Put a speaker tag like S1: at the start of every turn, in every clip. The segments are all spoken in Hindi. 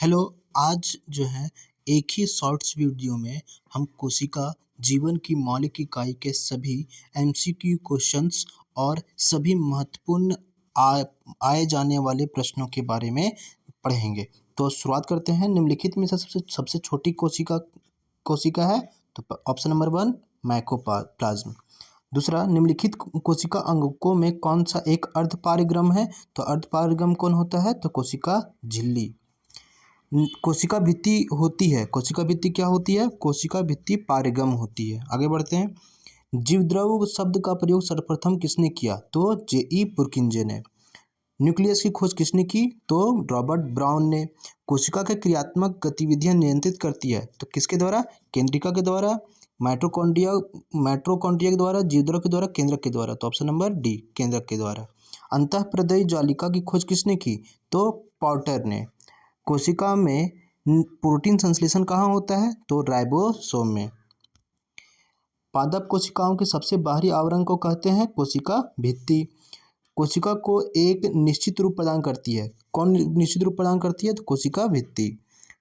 S1: हेलो। आज जो है एक ही शॉर्ट्स वीडियो में हम कोशिका जीवन की मौलिक इकाई के सभी एमसीक्यू क्वेश्चंस और सभी महत्वपूर्ण आए जाने वाले प्रश्नों के बारे में पढ़ेंगे। तो शुरुआत करते हैं। निम्नलिखित में से सबसे छोटी कोशिका कोशिका है तो ऑप्शन नंबर 1 माइकोप्लाज्म। दूसरा, निम्नलिखित कोशिका अंगकों में कौन सा एक अर्धपारिग्रम है? तो अर्धपारिग्रम कौन होता है? तो कोशिका झिल्ली। कोशिका भित्ति होती है। कोशिका भित्ति क्या होती है? कोशिका भित्ति पारिगम होती है। आगे बढ़ते हैं। जीवद्रव शब्द का प्रयोग सर्वप्रथम किसने किया? तो जे.ई. पुरकिंजे ने। न्यूक्लियस की खोज किसने की? तो रॉबर्ट ब्राउन ने। कोशिका के क्रियात्मक गतिविधियां नियंत्रित करती है तो किसके द्वारा? केंद्रिका के द्वारा, माइटोकॉन्ड्रिया के द्वारा, जीवद्रव के द्वारा, केंद्रक के द्वारा। तो ऑप्शन नंबर डी, केंद्रक के द्वारा। अंतःप्रदयी जालिका की खोज किसने की? तो पॉटर ने। कोशिका में प्रोटीन संश्लेषण कहाँ होता है? तो राइबोसोम में। पादप कोशिकाओं के सबसे बाहरी आवरण को कहते हैं कोशिका भित्ति। कोशिका को एक निश्चित रूप प्रदान करती है। कौन निश्चित रूप प्रदान करती है? तो कोशिका भित्ति।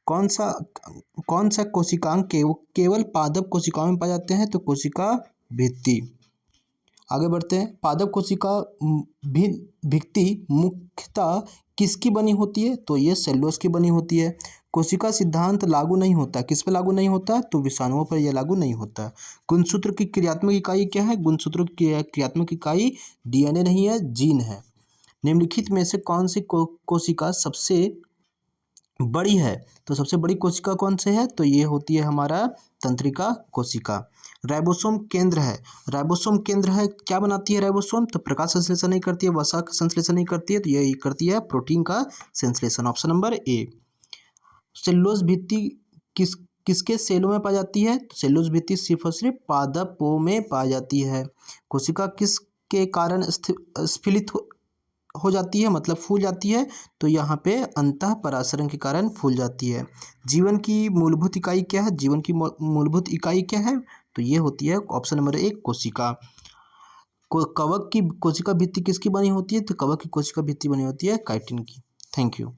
S1: कौन सा कोशिकांग केवल पादप कोशिकाओं में पाए जाते हैं? तो कोशिका भित्ति। आगे बढ़ते हैं। पादप कोशिका भित्ति मुख्यतः किसकी बनी होती है? तो ये सेल्यूलोज की बनी होती है। कोशिका सिद्धांत लागू नहीं होता। किस पे लागू नहीं होता? तो विषाणुओं पर यह लागू नहीं होता। गुणसूत्र की क्रियात्मक इकाई क्या है? गुणसूत्र की क्रियात्मक इकाई डीएनए नहीं है, जीन है। निम्नलिखित में से कौन सी कोशिका सबसे बड़ी है? तो सबसे बड़ी कोशिका कौन से है? तो ये होती है हमारा तंत्रिका कोशिका। राइबोसोम केंद्र है। राइबोसोम केंद्र है, क्या बनाती है राइबोसोम? तो प्रकाश संश्लेषण नहीं करती है, वसा का संश्लेषण नहीं करती है, तो ये करती है प्रोटीन का संश्लेषण। Option number A. सेल्यूलोज भित्ति किसके सेलों में पाई जाती है? तो सेल्यूलोज भित्ति सिर्फ और सिर्फ पादपों में पाई जाती है। कोशिका किसके कारण स्फीलित हो जाती है, मतलब फूल जाती है? तो यहाँ पे अंतःपरासरण के कारण फूल जाती है। जीवन की मूलभूत इकाई क्या है? जीवन की मूलभूत इकाई क्या है? तो ये होती है ऑप्शन नंबर 1 कोशिका। कवक की कोशिका भित्ति किसकी बनी होती है? तो कवक की कोशिका भित्ति बनी होती है काइटिन की। Thank you.